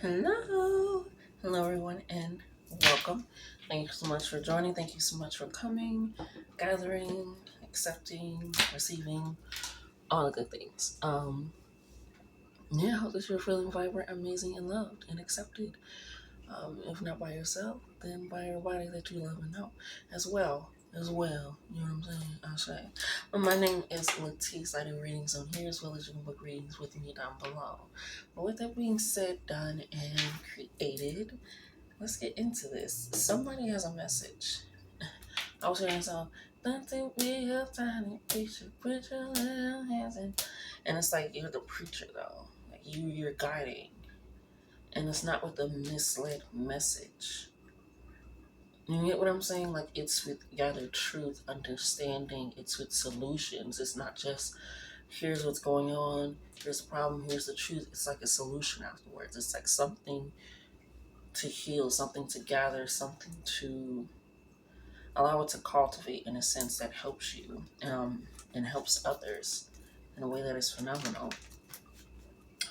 Hello. Hello, everyone, and welcome. Thank you so much for joining. Thank you so much for coming, gathering, accepting, receiving, all the good things. I hope that you're feeling vibrant, amazing, and loved and accepted. If not by yourself, then by everybody that you love and know as well. You know what I'm saying? I'll say. My name is Latice. I do readings on here as well as you can book readings with me down below. But with that being said, done, and created, let's get into this. Somebody has a message. I was hearing some, don't think we have time, we should put your little hands in. And it's like you're the preacher though. Like you're guiding. And it's not with a misled message. You get what I'm saying? Like it's with gathered truth, understanding, it's with solutions. It's not just here's what's going on, here's the problem, here's the truth. It's like a solution afterwards. It's like something to heal, something to gather, something to allow it to cultivate in a sense that helps you and helps others in a way that is phenomenal.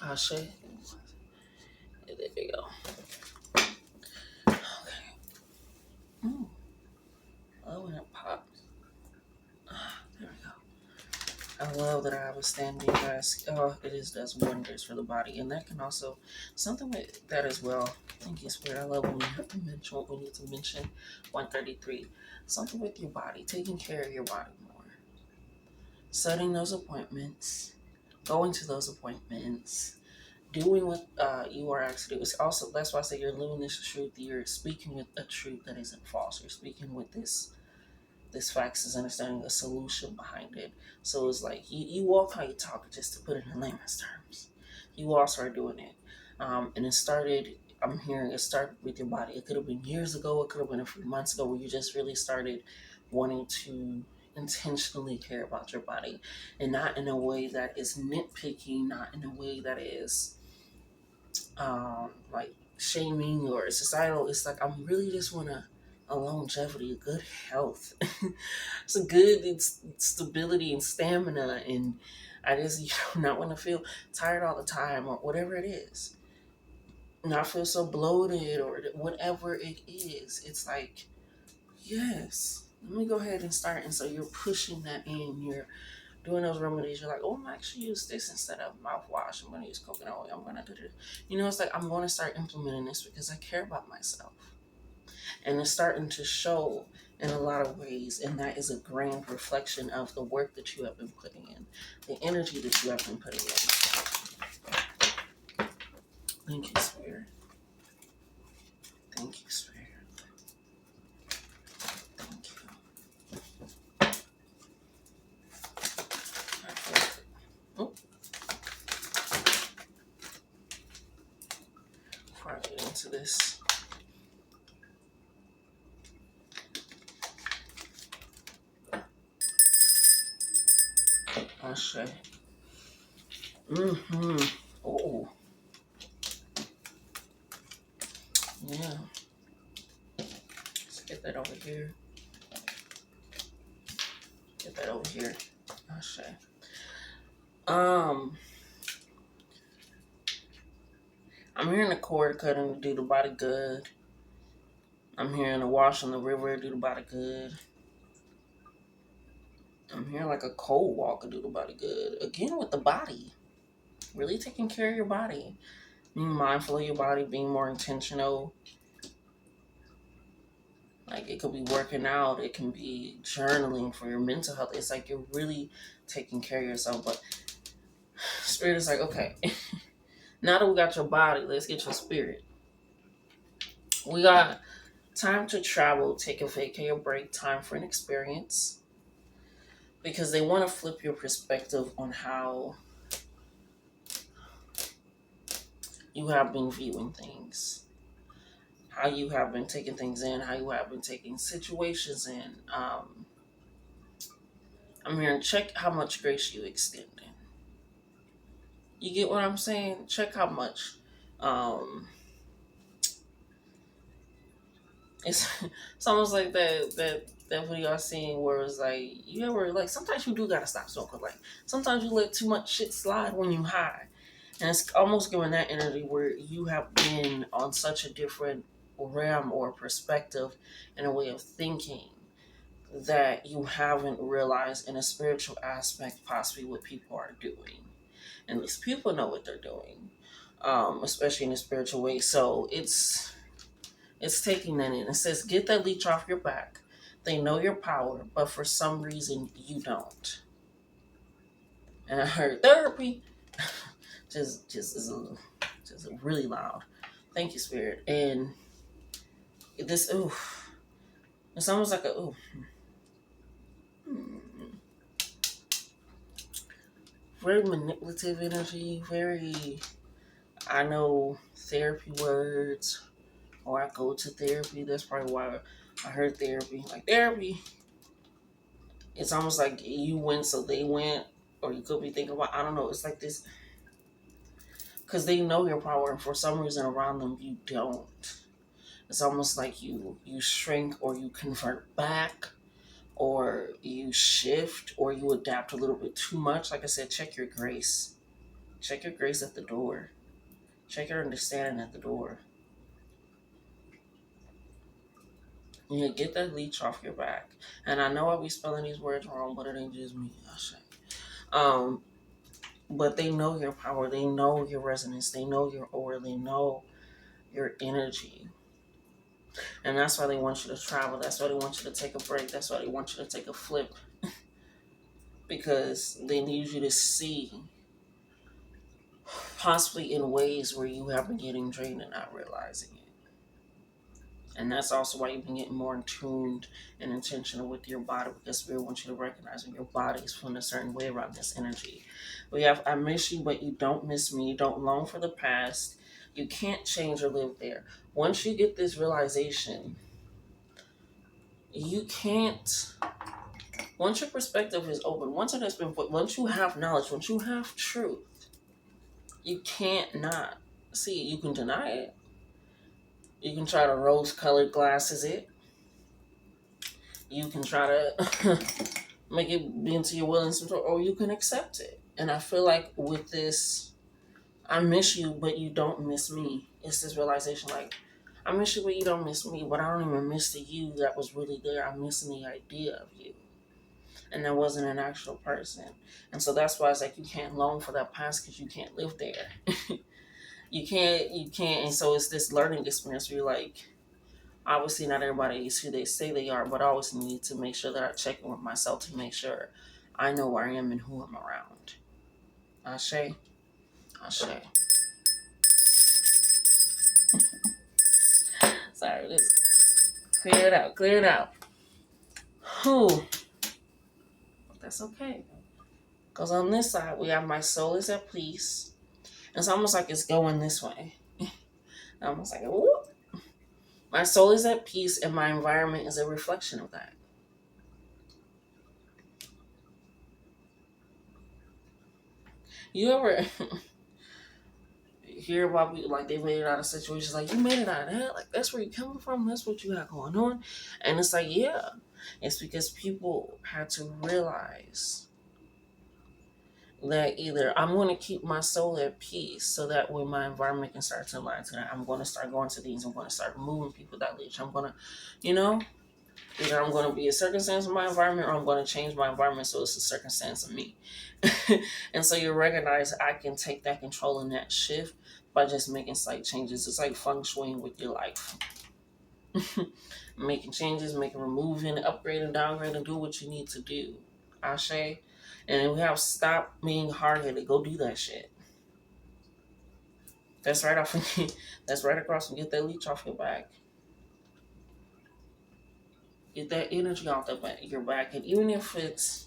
Ashe. Yeah, there we go. Okay. Mm. Oh, and it popped. There we go. I love that I have a standing desk. Oh, does wonders for the body. And that can also, something with that as well. Thank you, Spirit. I love when we have to mention what we need to mention. 133. Something with your body, taking care of your body more. Setting those appointments, going to those appointments, doing what you are asked to do. It's also, that's why I say you're living this truth. You're speaking with a truth that isn't false. You're speaking with this facts is understanding a solution behind it. So it's like you walk how you talk, just to put it in layman's terms. You all start doing it. And it started, I'm hearing it started with your body. It could have been years ago, it could have been a few months ago where you just really started wanting to intentionally care about your body. And not in a way that is nitpicking, not in a way that is like shaming or societal. It's like I'm really just wanna a longevity, a good health. It's a good stability and stamina, and I just not want to feel tired all the time or whatever it is. Not feel so bloated or whatever it is. It's like yes. Let me go ahead and start. And so you're pushing that in. You're doing those remedies. You're like, oh, I'm actually use this instead of mouthwash. I'm going to use coconut oil. I'm going to do this. It's like I'm going to start implementing this because I care about myself. And it's starting to show in a lot of ways. And that is a grand reflection of the work that you have been putting in, the energy that you have been putting in. Thank you, Spirit. Thank you, Spirit. Thank you. Oh, before I get into this. Ashe. Mm-hmm. Oh. Yeah. Let's get that over here. Get that over here. Ashe. I'm hearing the cord cutting to do the body good. I'm hearing the wash on the river do the body good. I'm hearing like a cold walk do the body good. Again with the body. Really taking care of your body. Being mindful of your body, being more intentional. Like it could be working out, it can be journaling for your mental health. It's like you're really taking care of yourself. But Spirit is like, okay, now that we got your body, let's get your spirit. We got time to travel, take a vacay, a break, time for an experience. Because they want to flip your perspective on how you have been viewing things, how you have been taking things in, how you have been taking situations in. I'm hearing check how much grace you extend in. You get what I'm saying? Check how much. It's it's almost like that video I seen where it's like you ever like sometimes you do gotta stop smoking. Like sometimes you let too much shit slide when you high. And it's almost giving that energy where you have been on such a different realm or perspective and a way of thinking that you haven't realized in a spiritual aspect possibly what people are doing. And these people know what they're doing, especially in a spiritual way. So it's taking that in. It says, get that leech off your back. They know your power, but for some reason you don't. And I heard therapy. Just really loud. Thank you, Spirit. And this, ooh, it's almost like a, ooh, very manipulative energy, very, I know therapy words, or I go to therapy. That's probably why I heard therapy. Like therapy, it's almost like you went, so they went, or you could be thinking about, I don't know, it's like this, because they know your power, and for some reason around them, you don't. It's almost like you shrink or you convert back or you shift or you adapt a little bit too much. Like I said, check your grace. Check your grace at the door. Check your understanding at the door. You get that leech off your back. And I know I'll be spelling these words wrong, but it ain't just me. I say. Um, but they know your power. They know your resonance. They know your aura. They know your energy. And that's why they want you to travel. That's why they want you to take a break. That's why they want you to take a flip. Because they need you to see, possibly in ways where you have been getting drained and not realizing it. And that's also why you've been getting more in tuned and intentional with your body, because Spirit wants you to recognize when your body is feeling a certain way around this energy. We have, I miss you, but you don't miss me. You don't long for the past. You can't change or live there. Once you get this realization, you can't. Once your perspective is open, once it has been put, once you have knowledge, once you have truth, you can't not see it. You can deny it. You can try to rose-colored glasses it. You can try to make it be into your will and control, or you can accept it. And I feel like with this, I miss you, but you don't miss me. It's this realization, like, I miss you, but you don't miss me. But I don't even miss the you that was really there. I'm missing the idea of you, and that wasn't an actual person. And so that's why it's like you can't long for that past because you can't live there. You can't. And so it's this learning experience where you're like, obviously not everybody is who they say they are, but I always need to make sure that I check in with myself to make sure I know where I am and who I'm around. Ashe, Ashe. Sorry, let's clear it out, clear it out. Whew, that's okay. Because on this side, we have my soul is at peace. It's almost like it's going this way. Almost like, whoop. My soul is at peace and my environment is a reflection of that. You ever hear about people like they made it out of situations like you made it out of that? Like that's where you coming from? That's what you got going on? And it's like, yeah. It's because people had to realize that either I'm going to keep my soul at peace so that when my environment can start to align to that, I'm going to start going to these, I'm going to start moving people that leech. I'm going to, you know, either I'm going to be a circumstance of my environment or I'm going to change my environment so it's a circumstance of me. And so you recognize I can take that control and that shift by just making slight changes. It's like feng shuiing with your life. Making changes, making removing, upgrading, downgrading, do what you need to do. Ashe. And we have to stop being hard headed. Go do that shit. That's right off. That's right across and get that leech off your back. Get that energy off your back. And even if it's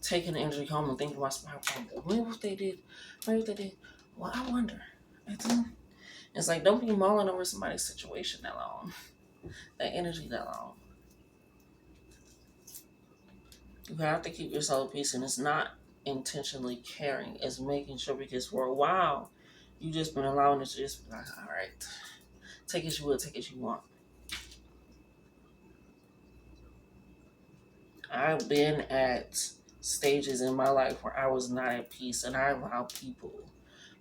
taking the energy home and thinking about what if they did? What if they did? Well, I wonder. It's like don't be mulling over somebody's situation that long. That energy that long. You have to keep yourself at peace, and it's not intentionally caring. It's making sure because for a while, you just been allowing it to just be like, all right, take as you will, take as you want. I've been at stages in my life where I was not at peace, and I allowed people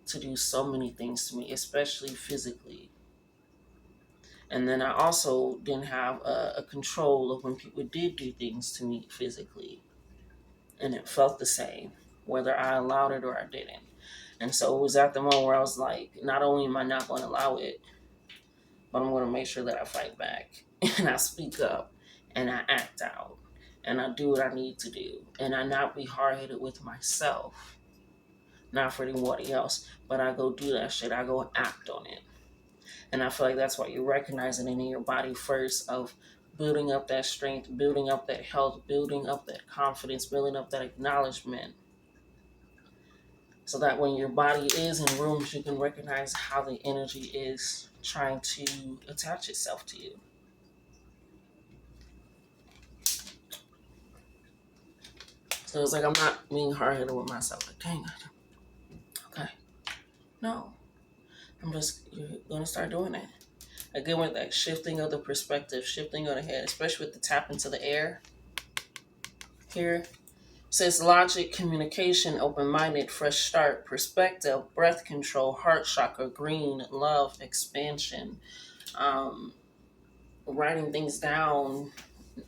to do so many things to me, especially physically. And then I also didn't have a control of when people did do things to me physically. And it felt the same, whether I allowed it or I didn't. And so it was at the moment where I was like, not only am I not going to allow it, but I'm going to make sure that I fight back and I speak up and I act out and I do what I need to do and I not be hard headed with myself, not for anybody else, but I go do that shit. I go act on it. And I feel like that's why you're recognizing it in your body first of building up that strength, building up that health, building up that confidence, building up that acknowledgement. So that when your body is in rooms, you can recognize how the energy is trying to attach itself to you. So it's like I'm not being hard-headed with myself. Like, dang, okay. No. You're going to start doing that. Again, with that shifting of the perspective, shifting of the head, especially with the tap into the air here. It says logic, communication, open-minded, fresh start, perspective, breath control, heart chakra, green, love, expansion, writing things down,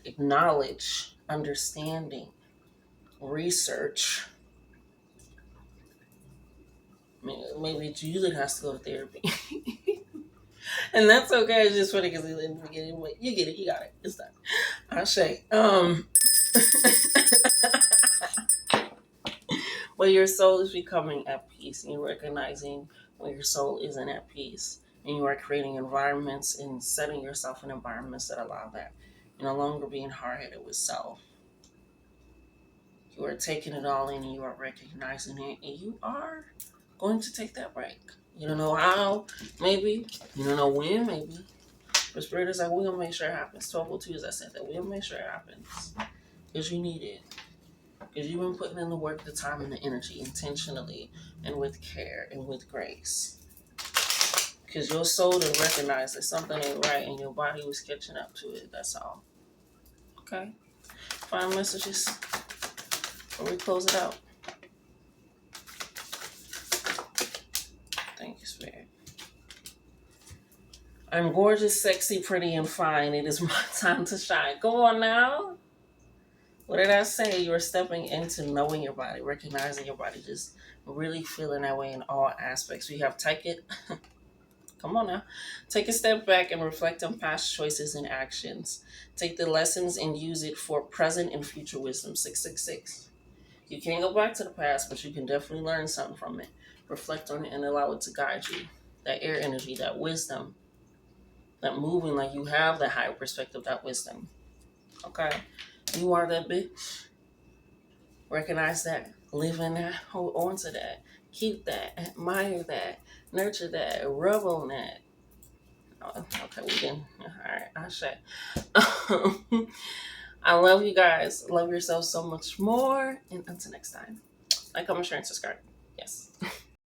acknowledge, understanding, research. Maybe Julie has to go to therapy. And that's okay. It's just funny because in the beginning, you get it, you got it. It's done. I say, well, your soul is becoming at peace, and you're recognizing when your soul isn't at peace, and you are creating environments and setting yourself in environments that allow that. You're no longer being hard-headed with self. You are taking it all in, and you are recognizing it, and you are going to take that break. You don't know how, maybe. You don't know when, maybe. But Spirit is like, we're going to make sure it happens. 12:02, as I said that. We're going to make sure it happens. Because you need it. Because you've been putting in the work, the time, and the energy intentionally and with care and with grace. Because your soul didn't recognize that something ain't right and your body was catching up to it. That's all. Okay? Final messages before we close it out. Thank you, Spirit. I'm gorgeous, sexy, pretty, and fine. It is my time to shine. Go on now. What did I say? You're stepping into knowing your body, recognizing your body, just really feeling that way in all aspects. We have take it. Come on now. Take a step back and reflect on past choices and actions. Take the lessons and use it for present and future wisdom. 666. You can't go back to the past, but you can definitely learn something from it. Reflect on it and allow it to guide you. That air energy, that wisdom, that moving like you have that higher perspective, that wisdom. Okay? You are that bitch. Recognize that. Live in that. Hold on to that. Keep that. Admire that. Nurture that. Rub on that. Oh, okay, we can. All right, I say. I love you guys. Love yourself so much more. And until next time, like, comment, share, and subscribe. Yes.